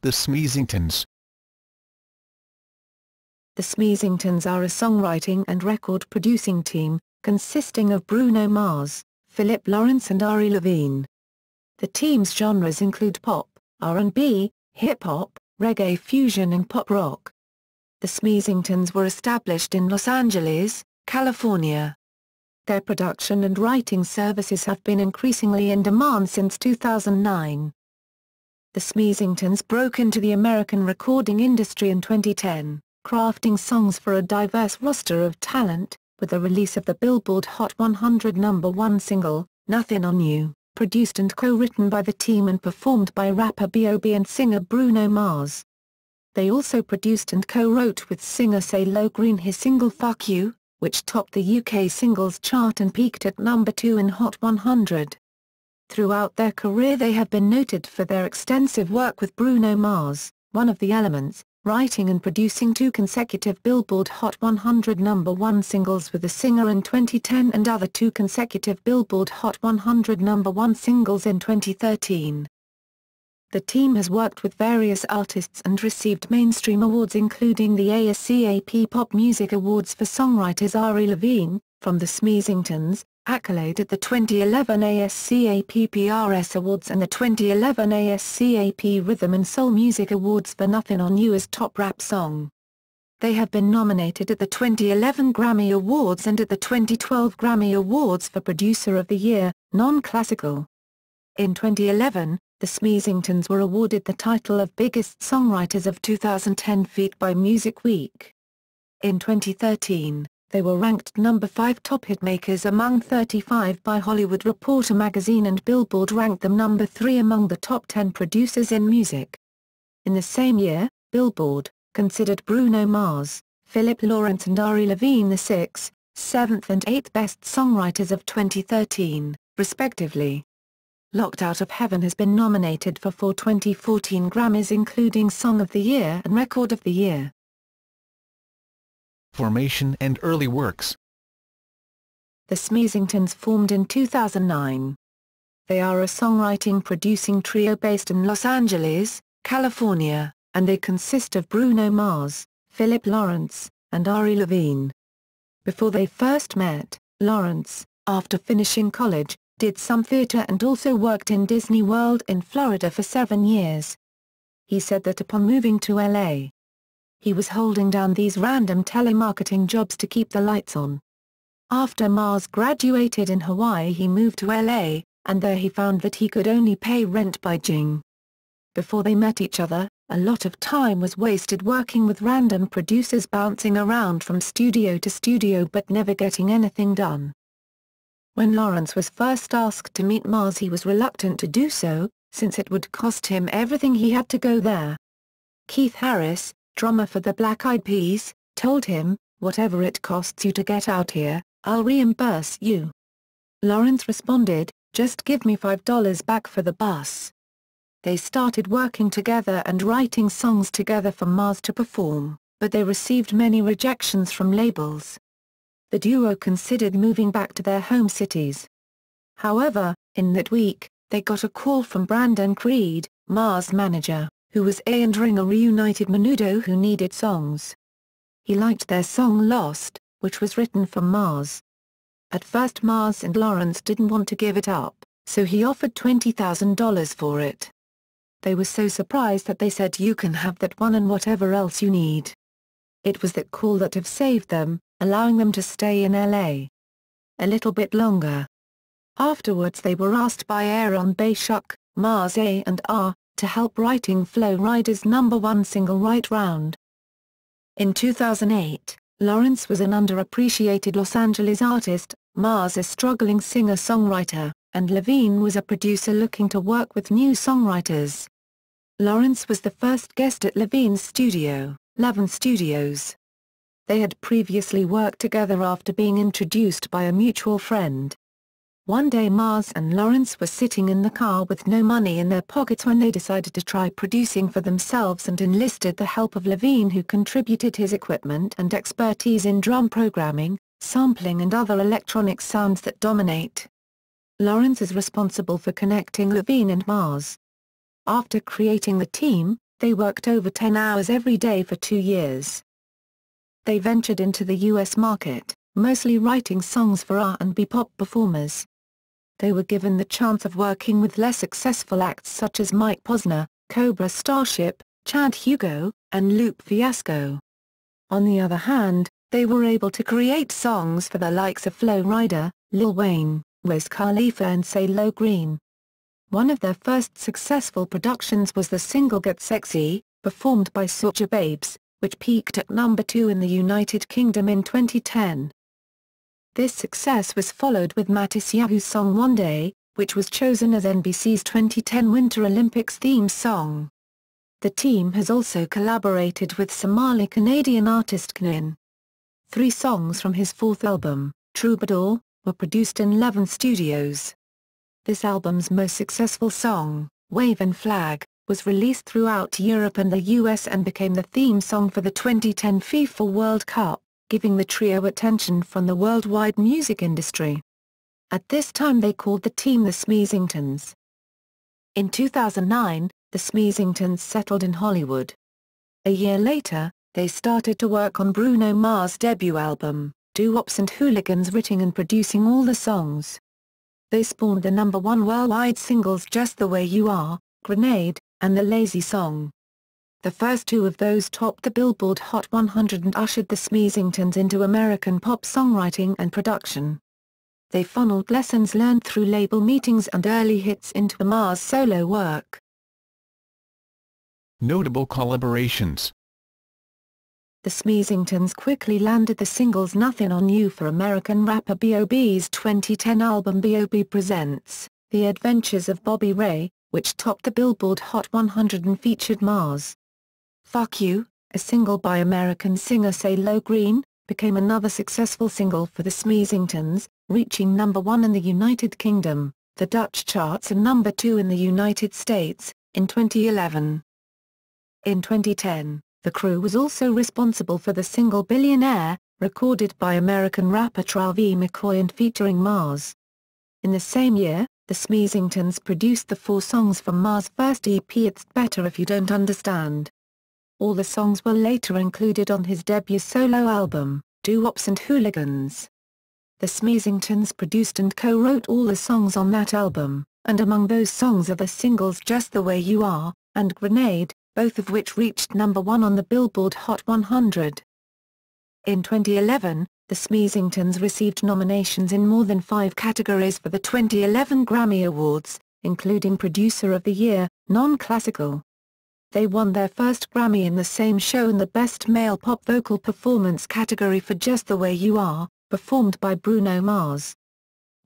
The Smeezingtons. The Smeezingtons are a songwriting and record-producing team, consisting of Bruno Mars, Lawrence and Ari Levine. The team's genres include pop, R&B, hip-hop, reggae fusion and pop rock. The Smeezingtons were established in Los Angeles, California. Their production and writing services have been increasingly in demand since 2009. The Smeezingtons broke into the American recording industry in 2010, crafting songs for a diverse roster of talent, with the release of the Billboard Hot 100 #1 single, Nothin On You, produced and co-written by the team and performed by rapper B.o.B and singer Bruno Mars. They also produced and co-wrote with singer Cee-Lo Green his single Fuck You, which topped the UK singles chart and peaked at #2 in Hot 100. Throughout their career they have been noted for their extensive work with Bruno Mars, one of the elements, writing and producing 2 consecutive Billboard Hot 100 #1 singles with the singer in 2010 and other 2 consecutive Billboard Hot 100 #1 singles in 2013. The team has worked with various artists and received mainstream awards including the ASCAP Pop Music Awards for Songwriters Ari Levine, from the Smeezingtons, accolade at the 2011 ASCAP PRS Awards and the 2011 ASCAP Rhythm and Soul Music Awards for Nothin On You as Top Rap Song. They have been nominated at the 2011 Grammy Awards and at the 2012 Grammy Awards for Producer of the Year, Non-Classical. In 2011, the Smeezingtons were awarded the title of Biggest Songwriters of 2010 feat by Music Week. In 2013, they were ranked number 5 top hitmakers among 35 by Hollywood Reporter magazine and Billboard ranked them number 3 among the top 10 producers in music. In the same year, Billboard considered Bruno Mars, Lawrence and Ari Levine the 6th, 7th and 8th best songwriters of 2013, respectively. Locked Out of Heaven has been nominated for 4 2014 Grammys including Song of the Year and Record of the Year. Formation and early works. The Smeezingtons formed in 2009. They are a songwriting-producing trio based in Los Angeles, California, and they consist of Bruno Mars, Lawrence, and Ari Levine. Before they first met, Lawrence, after finishing college, did some theater and also worked in Disney World in Florida for 7 years. He said that upon moving to LA, he was holding down these random telemarketing jobs to keep the lights on. After Mars graduated in Hawaii he moved to LA, and there he found that he could only pay rent by Jing. Before they met each other, a lot of time was wasted working with random producers bouncing around from studio to studio but never getting anything done. When Lawrence was first asked to meet Mars he was reluctant to do so, since it would cost him everything he had to go there. Keith Harris, drummer for the Black Eyed Peas, told him, "Whatever it costs you to get out here, I'll reimburse you." Lawrence responded, "Just give me $5 back for the bus." They started working together and writing songs together for Mars to perform, but they received many rejections from labels. The duo considered moving back to their home cities. However, in that week, they got a call from Brandon Creed, Mars' manager, who was A&ring a reunited Menudo who needed songs. He liked their song Lost, which was written for Mars. At first Mars and Lawrence didn't want to give it up, so he offered $20,000 for it. They were so surprised that they said you can have that one and whatever else you need. It was that call that have saved them, allowing them to stay in LA a little bit longer. Afterwards they were asked by Aaron Bayshuk, Mars A&R, to help writing Flo Rida's #1 single Right Round. In 2008, Lawrence was an underappreciated Los Angeles artist, Mars a struggling singer-songwriter, and Levine was a producer looking to work with new songwriters. Lawrence was the first guest at Levine's studio, Levine Studios. They had previously worked together after being introduced by a mutual friend. One day Mars and Lawrence were sitting in the car with no money in their pockets when they decided to try producing for themselves and enlisted the help of Levine, who contributed his equipment and expertise in drum programming, sampling and other electronic sounds that dominate. Lawrence is responsible for connecting Levine and Mars. After creating the team, They worked over 10 hours every day for 2 years. They ventured into the U.S. market, mostly writing songs for R&B pop performers. They were given the chance of working with less successful acts such as Mike Posner, Cobra Starship, Chad Hugo, and Lupe Fiasco. On the other hand, they were able to create songs for the likes of Flo Rida, Lil Wayne, Wiz Khalifa and Cee-Lo Green. One of their first successful productions was the single Get Sexy, performed by Soulja Babes, which peaked at number 2 in the United Kingdom in 2010. This success was followed with Mattis Yahu's song One Day, which was chosen as NBC's 2010 Winter Olympics theme song. The team has also collaborated with Somali-Canadian artist Knin. 3 songs from his 4th album, Troubadour, were produced in Levin Studios. This album's most successful song, Wavin' Flag, was released throughout Europe and the US and became the theme song for the 2010 FIFA World Cup, giving the trio attention from the worldwide music industry. At this time they called the team the Smeezingtons. In 2009, the Smeezingtons settled in Hollywood. A year later, they started to work on Bruno Mars' debut album, Doo-Wops and Hooligans, writing and producing all the songs. They spawned the number 1 worldwide singles Just the Way You Are, Grenade, and The Lazy Song. The first 2 of those topped the Billboard Hot 100 and ushered the Smeezingtons into American pop songwriting and production. They funneled lessons learned through label meetings and early hits into Mars' solo work. Notable collaborations. The Smeezingtons quickly landed the singles Nothin On You for American rapper B.o.B's 2010 album B.o.B Presents, The Adventures of Bobby Ray, which topped the Billboard Hot 100 and featured Mars. Fuck You, a single by American singer Cee-Lo Green, became another successful single for the Smeezingtons, reaching number 1 in the United Kingdom, the Dutch charts and number 2 in the United States, in 2011. In 2010, the crew was also responsible for the single Billionaire, recorded by American rapper Travie McCoy and featuring Mars. In the same year, the Smeezingtons produced the 4 songs from Mars' first EP It's Better If You Don't Understand. All the songs were later included on his debut solo album, Doo-Wops and Hooligans. The Smeezingtons produced and co-wrote all the songs on that album, and among those songs are the singles Just the Way You Are, and Grenade, both of which reached number 1 on the Billboard Hot 100. In 2011, the Smeezingtons received nominations in more than 5 categories for the 2011 Grammy Awards, including Producer of the Year, Non-Classical. They won their first Grammy in the same show in the Best Male Pop Vocal Performance category for Just the Way You Are, performed by Bruno Mars.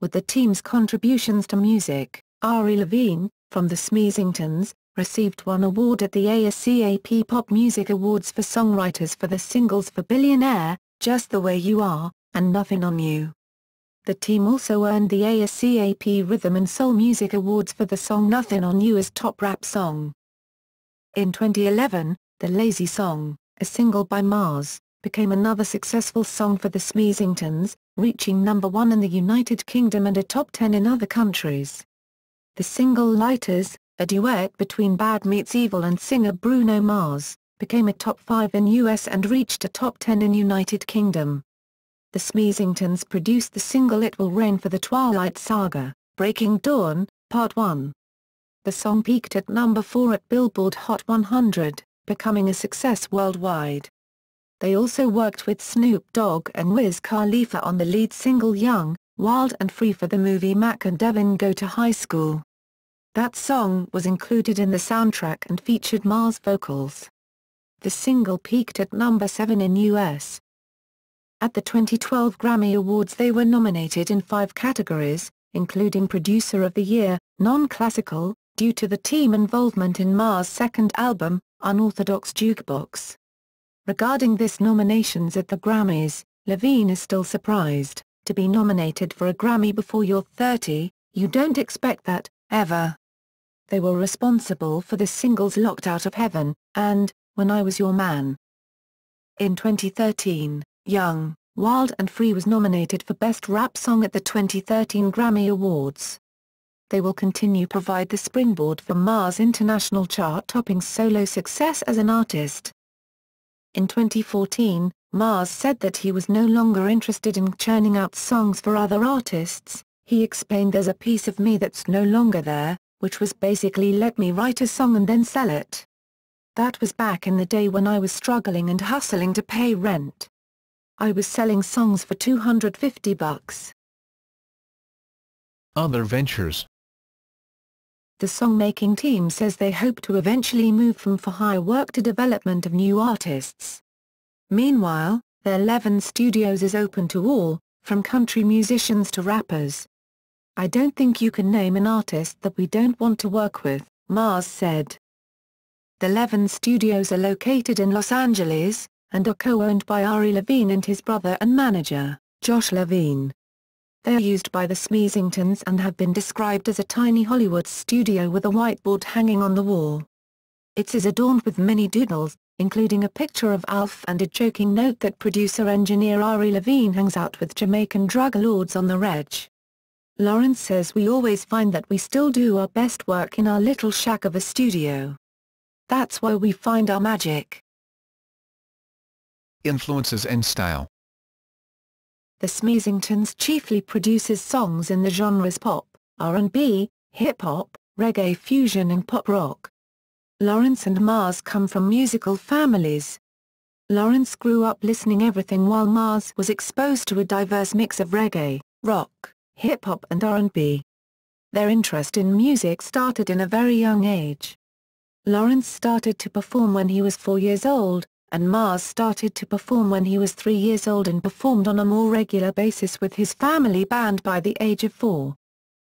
With the team's contributions to music, Ari Levine, from the Smeezingtons, received 1 award at the ASCAP Pop Music Awards for songwriters for the singles for Billionaire, Just the Way You Are, and Nothin On You. The team also earned the ASCAP Rhythm and Soul Music Awards for the song Nothin On You as Top Rap Song. In 2011, The Lazy Song, a single by Mars, became another successful song for the Smeezingtons, reaching number 1 in the United Kingdom and a top 10 in other countries. The single Lighters, a duet between Bad Meets Evil and singer Bruno Mars, became a top 5 in US and reached a top 10 in United Kingdom. The Smeezingtons produced the single It Will Rain for the Twilight Saga, Breaking Dawn, Part 1. The song peaked at number 4 at Billboard Hot 100, becoming a success worldwide. They also worked with Snoop Dogg and Wiz Khalifa on the lead single Young, Wild and Free for the movie Mac and Devin Go to High School. That song was included in the soundtrack and featured Mars vocals. The single peaked at number 7 in US. At the 2012 Grammy Awards they were nominated in 5 categories, including Producer of the Year, Non-Classical, due to the team involvement in Mars' second album, Unorthodox Jukebox. Regarding this nominations at the Grammys, Levine is still surprised, to be nominated for a Grammy before you're 30, you don't expect that, ever. They were responsible for the singles Locked Out of Heaven, and, When I Was Your Man. In 2013, Young, Wild and Free was nominated for Best Rap Song at the 2013 Grammy Awards. they will continue provide the springboard for Mars' international chart-topping solo success as an artist. In 2014, Mars said that he was no longer interested in churning out songs for other artists. He explained, "There's a piece of me that's no longer there, which was basically let me write a song and then sell it. That was back in the day when I was struggling and hustling to pay rent. I was selling songs for $250. Other ventures. The songmaking team says they hope to eventually move from for-hire work to development of new artists. Meanwhile, their Levine Studios is open to all, from country musicians to rappers. "I don't think you can name an artist that we don't want to work with," Mars said. The Levine Studios are located in Los Angeles, and are co-owned by Ari Levine and his brother and manager, Josh Levine. They are used by the Smeezingtons and have been described as a tiny Hollywood studio with a whiteboard hanging on the wall. It is adorned with many doodles, including a picture of Alf and a joking note that producer-engineer Ari Levine hangs out with Jamaican drug lords on the reg. Lawrence says, "We always find that we still do our best work in our little shack of a studio. That's where we find our magic." Influences and style. The Smeezingtons chiefly produces songs in the genres pop, R&B, hip-hop, reggae fusion and pop rock. Lawrence and Mars come from musical families. Lawrence grew up listening everything while Mars was exposed to a diverse mix of reggae, rock, hip-hop and R&B. Their interest in music started in a very young age. Lawrence started to perform when he was 4 years old, and Mars started to perform when he was 3 years old and performed on a more regular basis with his family band by the age of 4.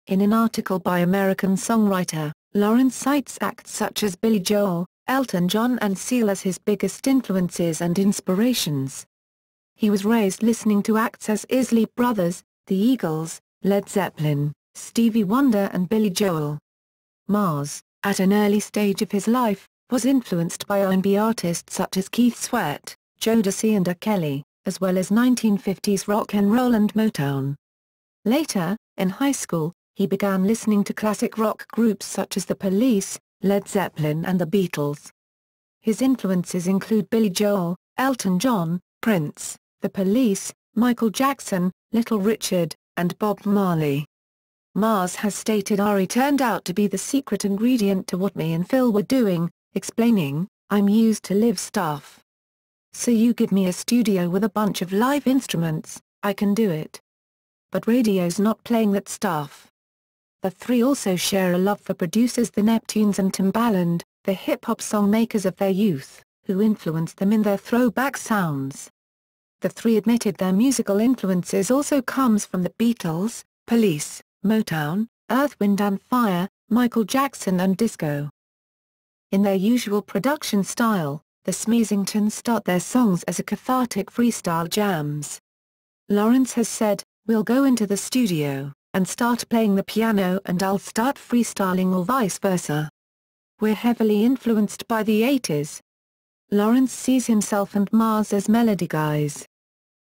In an article by American songwriter, Lawrence cites acts such as Billy Joel, Elton John and Seal as his biggest influences and inspirations. He was raised listening to acts as Isley Brothers, the Eagles, Led Zeppelin, Stevie Wonder and Billy Joel. Mars, at an early stage of his life, was influenced by R&B artists such as Keith Sweat, Jodeci and R. Kelly, as well as 1950s rock and roll and Motown. Later, in high school, he began listening to classic rock groups such as The Police, Led Zeppelin and the Beatles. His influences include Billy Joel, Elton John, Prince, The Police, Michael Jackson, Little Richard, and Bob Marley. Mars has stated Ari turned out to be the secret ingredient to what me and Phil were doing, explaining, "I'm used to live stuff. So you give me a studio with a bunch of live instruments, I can do it. But radio's not playing that stuff." The three also share a love for producers the Neptunes and Timbaland, the hip-hop songmakers of their youth, who influenced them in their throwback sounds. The three admitted their musical influences also comes from the Beatles, Police, Motown, Earth, Wind and Fire, Michael Jackson and disco. In their usual production style, the Smeezingtons start their songs as a cathartic freestyle jams. Lawrence has said, "We'll go into the studio and start playing the piano and I'll start freestyling or vice versa. We're heavily influenced by the 80s. Lawrence sees himself and Mars as melody guys.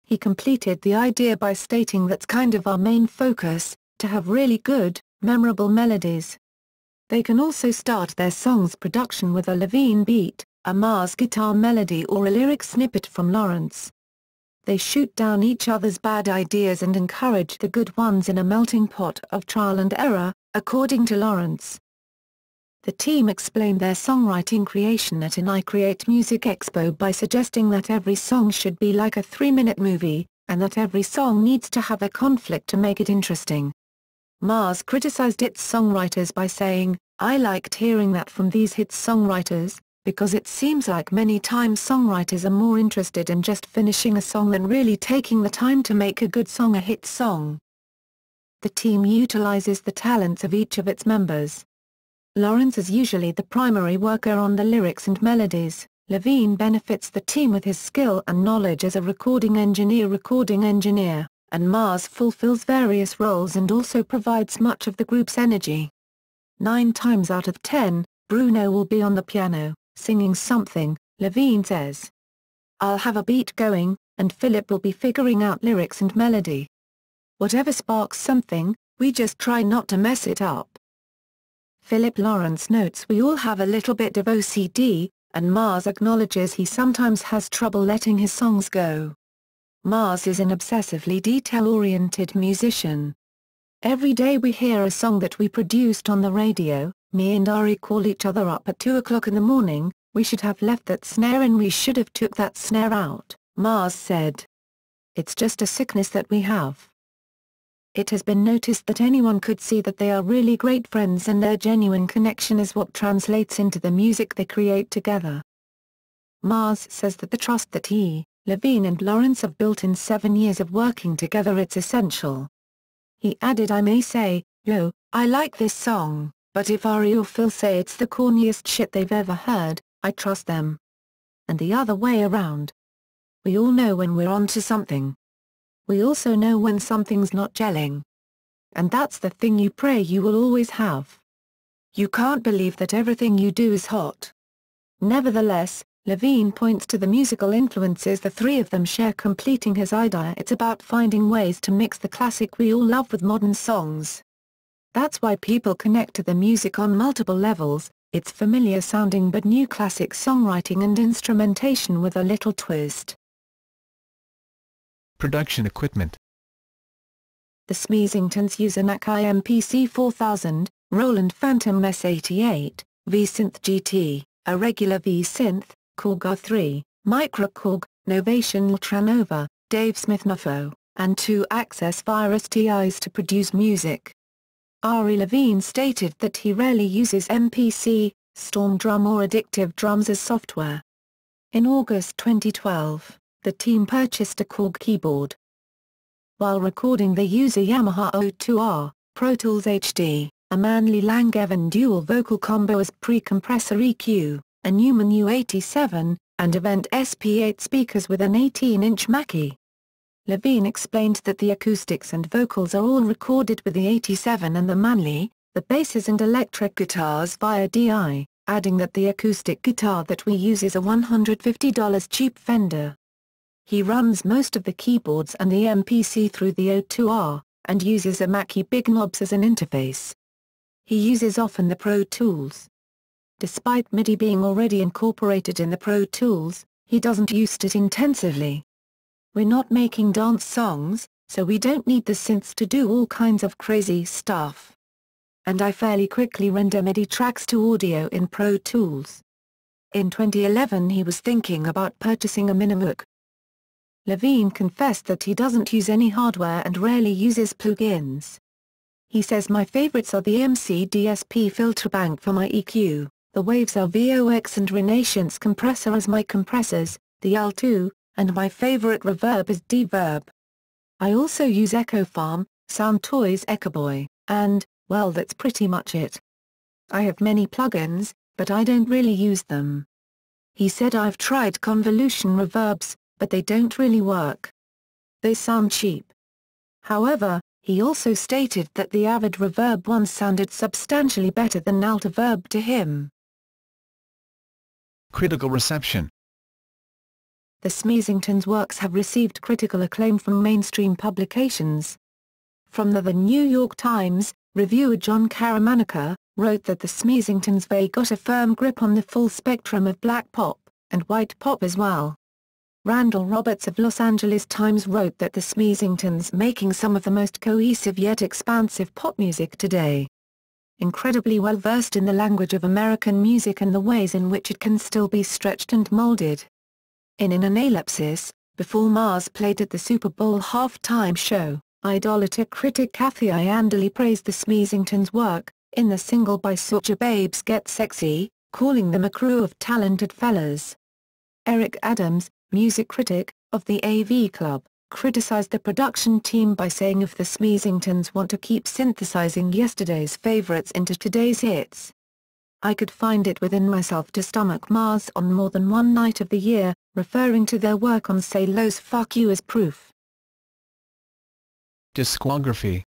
He completed the idea by stating that's kind of our main focus, to have really good, memorable melodies. They can also start their song's production with a Levine beat, a Mars guitar melody or a lyric snippet from Lawrence. They shoot down each other's bad ideas and encourage the good ones in a melting pot of trial and error, according to Lawrence. The team explained their songwriting creation at an I Create Music Expo by suggesting that every song should be like a 3-minute movie, and that every song needs to have a conflict to make it interesting. Mars criticized its songwriters by saying, "I liked hearing that from these hit songwriters, because it seems like many times songwriters are more interested in just finishing a song than really taking the time to make a good song a hit song." The team utilizes the talents of each of its members. Lawrence is usually the primary worker on the lyrics and melodies. Levine benefits the team with his skill and knowledge as a recording engineer, and Mars fulfills various roles and also provides much of the group's energy. 9 times out of 10, Bruno will be on the piano, singing something, Levine says. "I'll have a beat going, and Philip will be figuring out lyrics and melody. Whatever sparks something, we just try not to mess it up." Philip Lawrence notes we all have a little bit of OCD, and Mars acknowledges he sometimes has trouble letting his songs go. Mars is an obsessively detail-oriented musician. Every day we hear a song that we produced on the radio, me and Ari call each other up at 2 o'clock in the morning, we should have left that snare in, we should have took that snare out, Mars said. It's just a sickness that we have. It has been noticed that anyone could see that they are really great friends and their genuine connection is what translates into the music they create together. Mars says that the trust that he, Levine and Lawrence have built in 7 years of working together, it's essential. He added, I may say, yo, I like this song, but if Ari or Phil say it's the corniest shit they've ever heard, I trust them. And the other way around. We all know when we're onto something. We also know when something's not gelling. And that's the thing you pray you will always have. You can't believe that everything you do is hot. Nevertheless, Levine points to the musical influences the three of them share, completing his idea. It's about finding ways to mix the classic we all love with modern songs. That's why people connect to the music on multiple levels. It's familiar sounding but new classic songwriting and instrumentation with a little twist. Production equipment. The Smeezingtons use an Akai MPC 4000, Roland Phantom S88, V-Synth GT, a regular V-Synth, Korg R3, Micro Korg, Novation Ultranova, Dave Smith Nofo, and 2 Access Virus TIs to produce music. Ari Levine stated that he rarely uses MPC, Storm Drum or Addictive Drums as software. In August 2012, the team purchased a Korg keyboard. While recording they use a Yamaha O2R, Pro Tools HD, a Manley Langevin dual vocal combo as pre-compressor EQ, a Newman U87, and Event SP8 speakers with an 18-inch Mackie. Levine explained that the acoustics and vocals are all recorded with the 87 and the Manley, the basses and electric guitars via DI, adding that the acoustic guitar that we use is a $150 cheap Fender. He runs most of the keyboards and the MPC through the O2R, and uses a Mackie Big Knobs as an interface. He uses often the Pro Tools. Despite MIDI being already incorporated in the Pro Tools, he doesn't use it intensively. We're not making dance songs, so we don't need the synths to do all kinds of crazy stuff. And I fairly quickly render MIDI tracks to audio in Pro Tools. In 2011 he was thinking about purchasing a Minimoog. Levine confessed that he doesn't use any hardware and rarely uses plugins. He says my favorites are the MC DSP filter bank for my EQ, the Waves RVOX and Renaissance compressor as my compressors, the L2, and my favorite reverb is D-Verb. I also use Echo Farm, Soundtoys Echoboy, and, well, that's pretty much it. I have many plugins, but I don't really use them. He said I've tried convolution reverbs, but they don't really work. They sound cheap. However, he also stated that the Avid Reverb once sounded substantially better than Altiverb to him. Critical reception. The Smeezingtons' works have received critical acclaim from mainstream publications. From The New York Times, reviewer John Caramanica wrote that the Smeezingtons got a firm grip on the full spectrum of black pop, and white pop as well. Randall Roberts of Los Angeles Times wrote that the Smeezingtons making some of the most cohesive yet expansive pop music today. Incredibly well versed in the language of American music and the ways in which it can still be stretched and molded. In an ellipsis, before Mars played at the Super Bowl halftime show, idolater critic Kathy Iandoli praised the Smeezingtons' work, in the single by Soulja Babes Get Sexy, calling them a crew of talented fellas. Eric Adams, music critic, of the AV Club, criticized the production team by saying if the Smeezingtons want to keep synthesizing yesterday's favorites into today's hits, I could find it within myself to stomach Mars on more than one night of the year, referring to their work on Cee-Lo's Fuck You as proof. Discography.